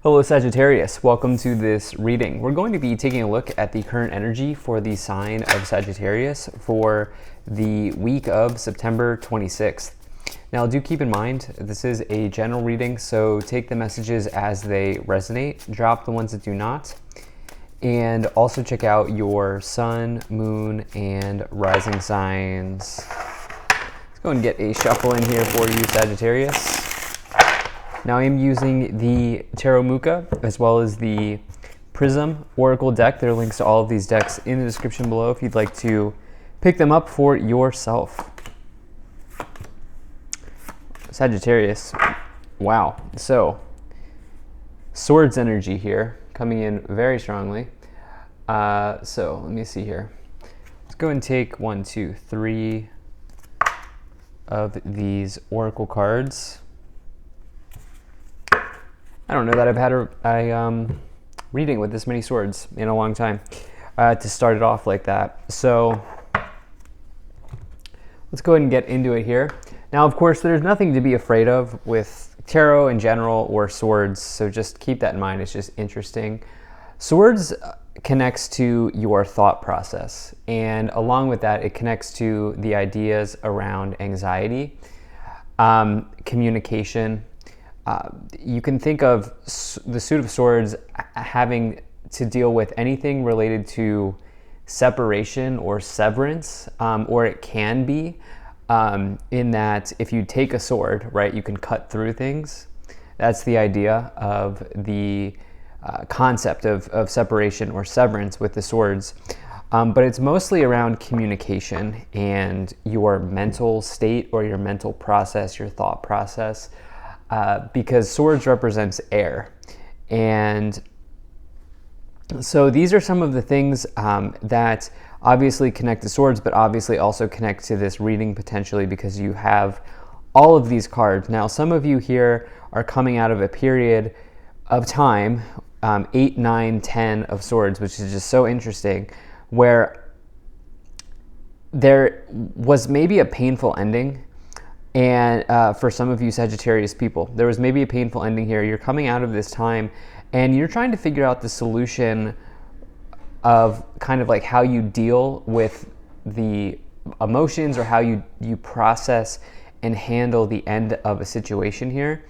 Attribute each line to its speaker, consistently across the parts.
Speaker 1: Hello Sagittarius, welcome to this reading. We're going to be taking a look at the current energy for the sign of Sagittarius for the week of September 26th. Now do keep in mind, this is a general reading, so take the messages as they resonate, drop the ones that do not, and also check out your sun, moon, and rising signs. Let's go and get a shuffle in here for you, Sagittarius. Now I am using the Tarot Muka as well as the Prism Oracle deck. There are links to all of these decks in the description below if you'd like to pick them up for yourself. Sagittarius, wow. So, Swords energy here, coming in very strongly. So let me see here. Let's go and take 1, 2, 3 of these Oracle cards. I don't know that I've had a reading with this many swords in a long time to start it off like that. So let's go ahead and get into it here. Now, of course, there's nothing to be afraid of with tarot in general or swords, so just keep that in mind. It's just interesting. Swords connects to your thought process, and along with that, it connects to the ideas around anxiety, communication. You can think of the Suit of Swords having to deal with anything related to separation or severance, or it can be in that if you take a sword, right, you can cut through things. That's the idea of the concept of separation or severance with the swords. But it's mostly around communication and your mental state or your mental process, your thought process. Because swords represents air. And so these are some of the things that obviously connect to swords, but obviously also connect to this reading potentially because you have all of these cards. Now, some of you here are coming out of a period of time, 8, 9, 10 of swords, which is just so interesting, where there was maybe a painful ending. And for some of you Sagittarius people, there was maybe a painful ending here. You're coming out of this time and you're trying to figure out the solution of kind of like how you deal with the emotions or how you process and handle the end of a situation here.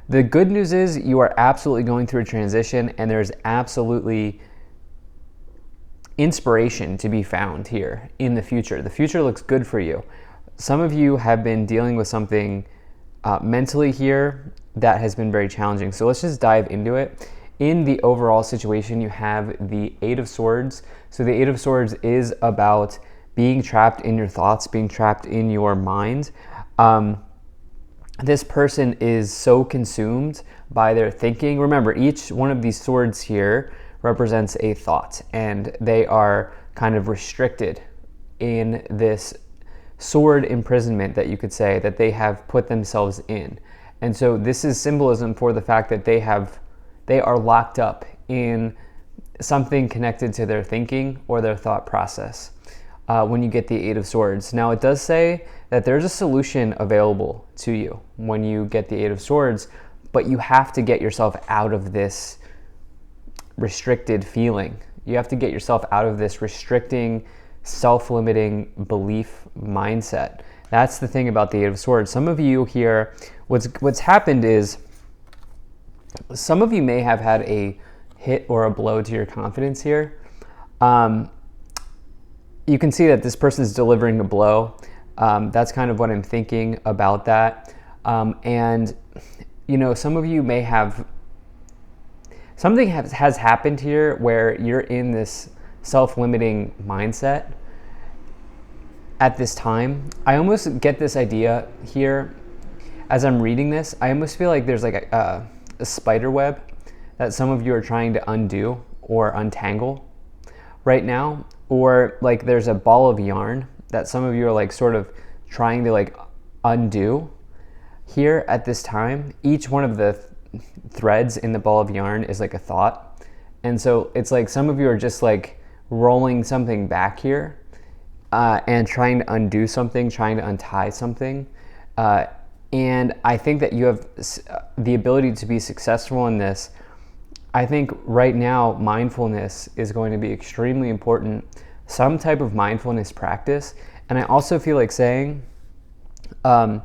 Speaker 1: The good news is you are absolutely going through a transition and there's absolutely inspiration to be found here in the future. The future looks good for you. Some of you have been dealing with something mentally here that has been very challenging. So let's just dive into it. In the overall situation, you have the 8 of Swords. So the 8 of Swords is about being trapped in your thoughts, being trapped in your mind. This person is so consumed by their thinking. Remember, each one of these swords here represents a thought, and they are kind of restricted in this sword imprisonment that you could say that they have put themselves in. And so this is symbolism for the fact that they are locked up in something connected to their thinking or their thought process when you get the 8 of Swords. Now it does say that there's a solution available to you when you get the 8 of Swords, but you have to get yourself out of this restricted feeling. You have to get yourself out of this restricting, self-limiting belief mindset. That's the thing about the 8 of Swords. Some of you here, what's happened is some of you may have had a hit or a blow to your confidence here. You can see that this person is delivering a blow. That's kind of what I'm thinking about that. And you know, some of you may have something has happened here where you're in this self-limiting mindset at this time. I almost get this idea here as I'm reading this. I almost feel like there's like a spider web that some of you are trying to undo or untangle right now, or like there's a ball of yarn that some of you are like sort of trying to like undo here at this time. Each one of the threads in the ball of yarn is like a thought, and so it's like some of you are just like rolling something back here and trying to undo something, trying to untie something. And I think that you have the ability to be successful in this I think right now mindfulness is going to be extremely important, some type of mindfulness practice. And I also feel like saying to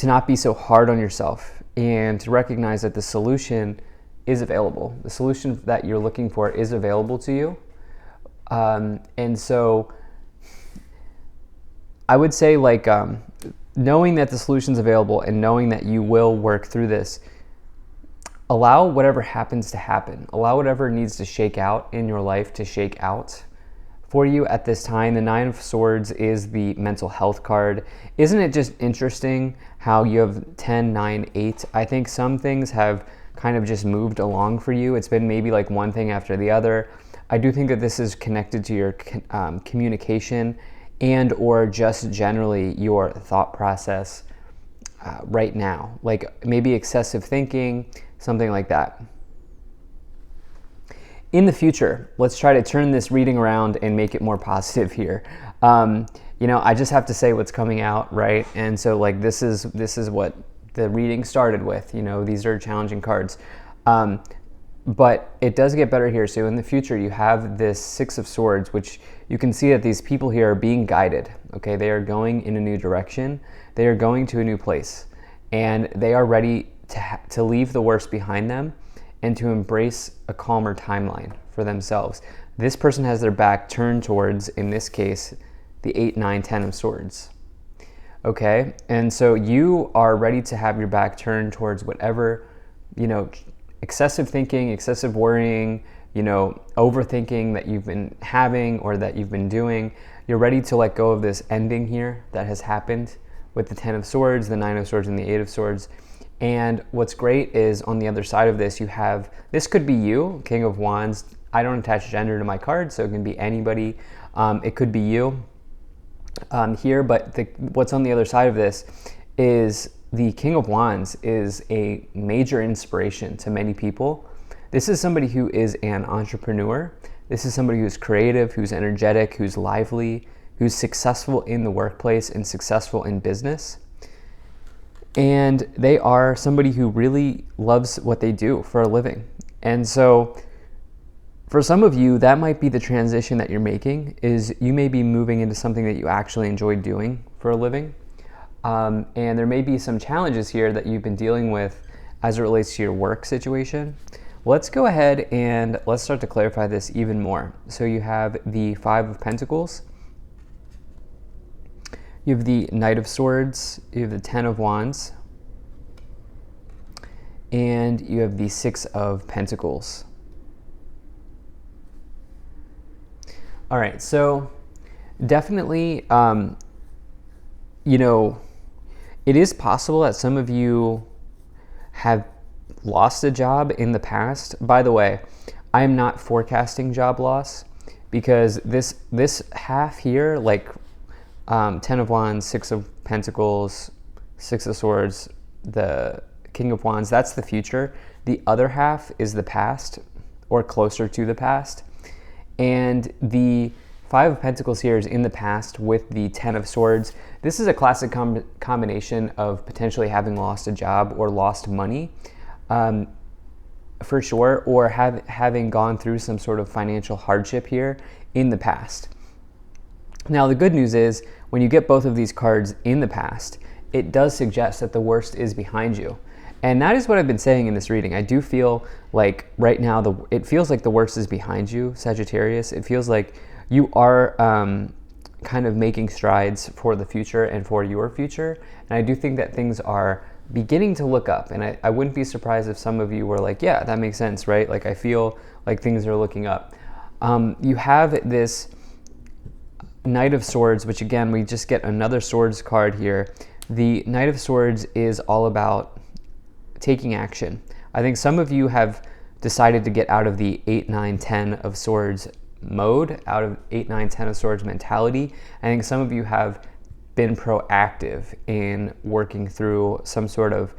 Speaker 1: not be so hard on yourself and to recognize that the solution is available. The solution that you're looking for is available to you. And so I would say, like, knowing that the solution's available and knowing that you will work through this, allow whatever happens to happen. Allow whatever needs to shake out in your life to shake out for you at this time. The Nine of Swords is the mental health card. Isn't it just interesting how you have 10, 9, 8? I think some things have kind of just moved along for you. It's been maybe like one thing after the other. I do think that this is connected to your communication and or just generally your thought process right now. Like maybe excessive thinking, something like that. In the future, let's try to turn this reading around and make it more positive here. I just have to say what's coming out, right? And so like this is what the reading started with. These are challenging cards. But it does get better here. So in the future, you have this Six of Swords, which you can see that these people here are being guided. Okay, they are going in a new direction. They are going to a new place, and they are ready to leave the worst behind them and to embrace a calmer timeline for themselves. This person has their back turned towards, in this case, the 8, 9, 10 of Swords. Okay, and so you are ready to have your back turned towards whatever, excessive thinking, excessive worrying, overthinking that you've been having or that you've been doing. You're ready to let go of this ending here that has happened with the 10 of Swords, the 9 of Swords, and the 8 of Swords. And what's great is on the other side of this, you have, this could be you, King of Wands. I don't attach gender to my card, so it can be anybody. It could be you here, but what's on the other side of this is the King of Wands is a major inspiration to many people. This is somebody who is an entrepreneur. This is somebody who's creative, who's energetic, who's lively, who's successful in the workplace and successful in business. And they are somebody who really loves what they do for a living. And so for some of you, that might be the transition that you're making, is you may be moving into something that you actually enjoy doing for a living. And there may be some challenges here that you've been dealing with as it relates to your work situation. Let's go ahead and let's start to clarify this even more. So you have the 5 of Pentacles, you have the Knight of Swords, you have the 10 of Wands, and you have the 6 of Pentacles. All right, so definitely, it is possible that some of you have lost a job in the past. By the way, I am not forecasting job loss because this half here, like 10 of Wands, 6 of Pentacles, 6 of Swords, the King of Wands, that's the future. The other half is the past or closer to the past. And the 5 of Pentacles here is in the past with the 10 of Swords. This is a classic combination of potentially having lost a job or lost money, for sure, or having gone through some sort of financial hardship here in the past. Now, the good news is when you get both of these cards in the past, it does suggest that the worst is behind you. And that is what I've been saying in this reading. I do feel like right now, it feels like the worst is behind you, Sagittarius. It feels like you are kind of making strides for the future and for your future. And I do think that things are beginning to look up. And I wouldn't be surprised if some of you were like, yeah, that makes sense, right? Like I feel like things are looking up. You have this Knight of Swords, which again, we just get another Swords card here. The Knight of Swords is all about taking action. I think some of you have decided to get out of the 8, 9, 10 of Swords mode, out of 8, 9, 10 of Swords mentality. I think some of you have been proactive in working through some sort of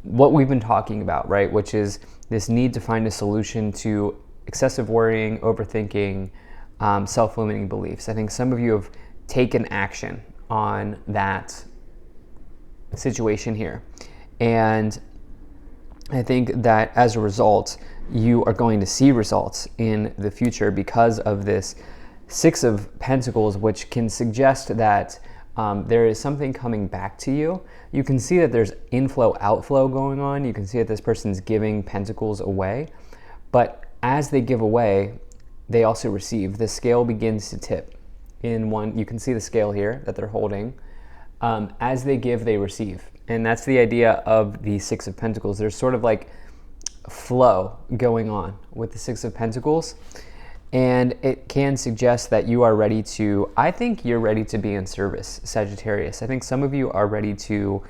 Speaker 1: what we've been talking about, right? Which is this need to find a solution to excessive worrying, overthinking, self-limiting beliefs. I think some of you have taken action on that situation here. And I think that as a result, you are going to see results in the future because of this Six of Pentacles, which can suggest that there is something coming back to you. You can see that there's inflow, outflow going on. You can see that this person's giving pentacles away. But as they give away, they also receive. The scale begins to tip. You can see the scale here that they're holding. As they give, they receive. And that's the idea of the Six of Pentacles. There's sort of like flow going on with the Six of Pentacles. And it can suggest that you are ready to, I think you're ready to be in service, Sagittarius. I think some of you are ready to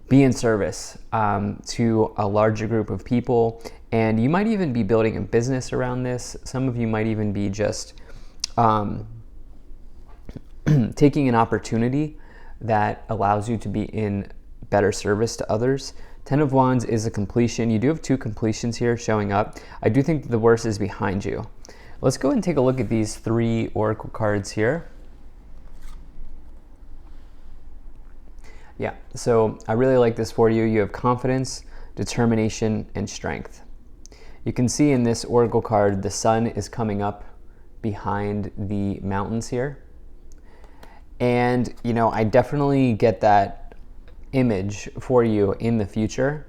Speaker 1: be in service to a larger group of people. And you might even be building a business around this. Some of you might even be just taking an opportunity that allows you to be in better service to others. Ten of Wands is a completion. You do have two completions here showing up. I do think the worst is behind you. Let's go and take a look at these three oracle cards here. Yeah, so I really like this for you. You have confidence, determination, and strength. You can see in this oracle card, the sun is coming up behind the mountains here. And, you know, I definitely get that image for you in the future.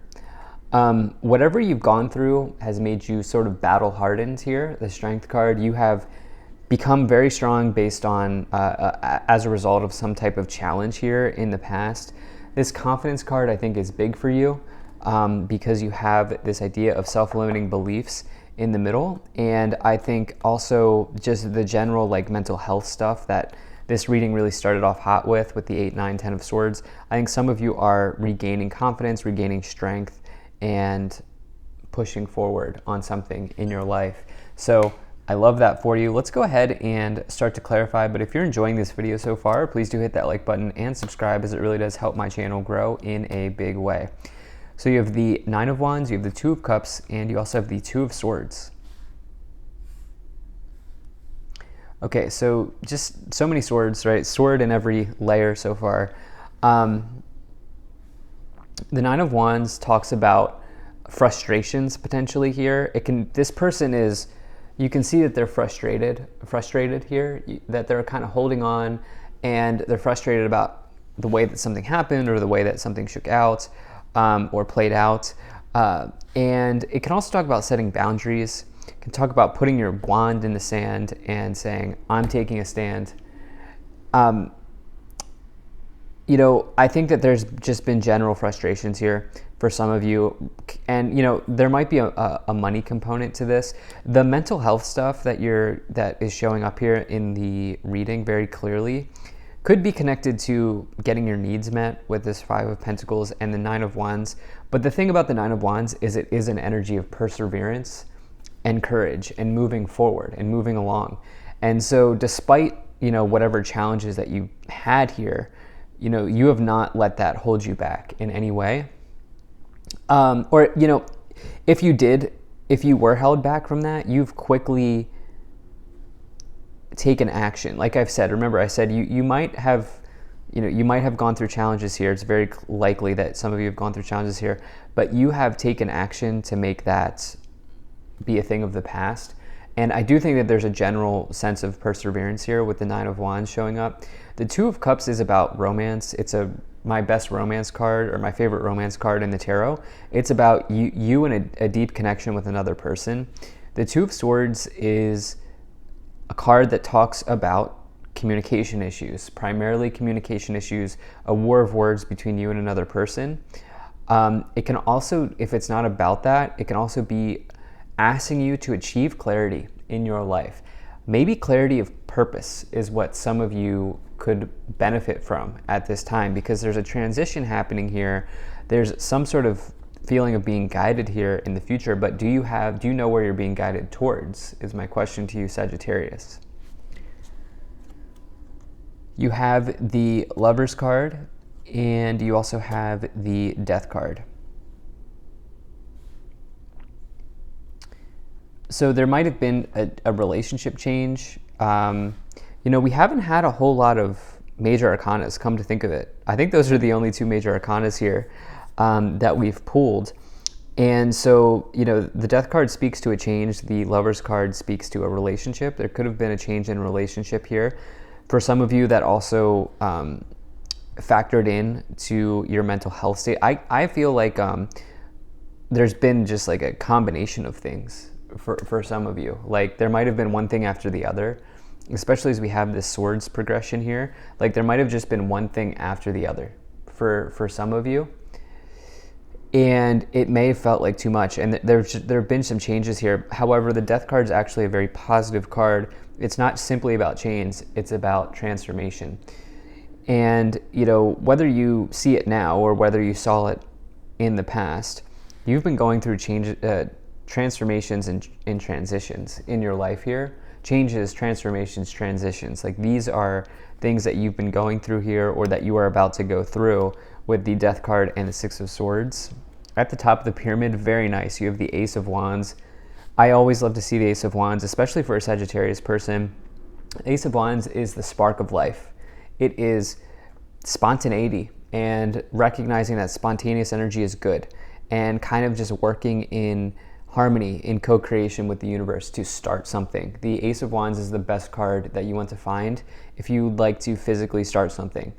Speaker 1: Whatever you've gone through has made you sort of battle hardened here. The strength card, you have become very strong based on, as a result of some type of challenge here in the past. This confidence card, I think, is big for you because you have this idea of self-limiting beliefs in the middle. And I think also just the general like mental health stuff that this reading really started off hot with the 8, 9, 10 of Swords. I think some of you are regaining confidence, regaining strength, and pushing forward on something in your life. So I love that for you. Let's go ahead and start to clarify. But if you're enjoying this video so far, please do hit that like button and subscribe, as it really does help my channel grow in a big way. So you have the Nine of Wands, you have the Two of Cups, and you also have the Two of Swords. Okay, so just so many swords, right? Sword in every layer so far. The Nine of Wands talks about frustrations potentially here. This person is, you can see that they're frustrated here, that they're kind of holding on, and they're frustrated about the way that something happened or the way that something shook out or played out. And it can also talk about setting boundaries. It can talk about putting your wand in the sand and saying, I'm taking a stand. You know, I think that there's just been general frustrations here for some of you. And, you know, there might be a money component to this. The mental health stuff that is showing up here in the reading very clearly could be connected to getting your needs met with this Five of Pentacles and the Nine of Wands. But the thing about the Nine of Wands is it is an energy of perseverance and courage and moving forward and moving along. And so despite, you know, whatever challenges that you had here, you know, you have not let that hold you back in any way. Or, you know, if you were held back from that, you've quickly taken action. Like I've said, remember I said you might have gone through challenges here. It's very likely that some of you have gone through challenges here, but you have taken action to make that be a thing of the past. And I do think that there's a general sense of perseverance here with the Nine of Wands showing up. The Two of Cups is about romance. It's my best romance card, or my favorite romance card in the tarot. It's about you and a deep connection with another person. The Two of Swords is a card that talks about communication issues, primarily communication issues, a war of words between you and another person. It can also, if it's not about that, it can also be asking you to achieve clarity in your life. Maybe clarity of purpose is what some of you could benefit from at this time, because there's a transition happening here. There's some sort of feeling of being guided here in the future, but do you know where you're being guided towards, is my question to you, Sagittarius. You have the Lovers card, and you also have the Death card. So there might have been a relationship change. You know, we haven't had a whole lot of major arcanas, come to think of it. I think those are the only two major arcanas here that we've pulled. And so, the Death card speaks to a change. The Lovers card speaks to a relationship. There could have been a change in relationship here. For some of you, that also factored in to your mental health state. I feel like there's been just like a combination of things for some of you. Like there might have been one thing after the other, especially as we have this swords progression here. Like there might have just been one thing after the other for some of you. And it may have felt like too much. And there have been some changes here. However, the Death card is actually a very positive card. It's not simply about change, it's about transformation. And, whether you see it now or whether you saw it in the past, you've been going through transformations and transitions in your life here. Changes, transformations, transitions. Like these are things that you've been going through here or that you are about to go through with the Death card and the Six of Swords. At the top of the pyramid, very nice. You have the Ace of Wands. I always love to see the Ace of Wands, especially for a Sagittarius person. Ace of Wands is the spark of life. It is spontaneity and recognizing that spontaneous energy is good and kind of just working in harmony, in co-creation with the universe to start something. The Ace of Wands is the best card that you want to find if you'd like to physically start something.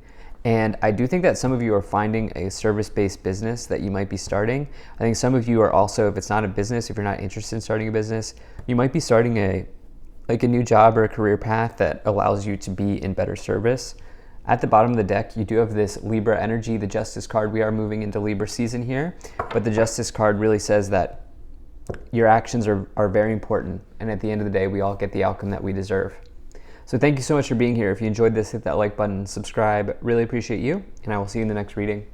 Speaker 1: And I do think that some of you are finding a service-based business that you might be starting. I think some of you are also, if it's not a business, if you're not interested in starting a business, you might be starting a new job or a career path that allows you to be in better service. At the bottom of the deck, you do have this Libra energy, the Justice card. We are moving into Libra season here, but the Justice card really says that your actions are very important. And at the end of the day, we all get the outcome that we deserve. So thank you so much for being here. If you enjoyed this, hit that like button, subscribe. Really appreciate you, and I will see you in the next reading.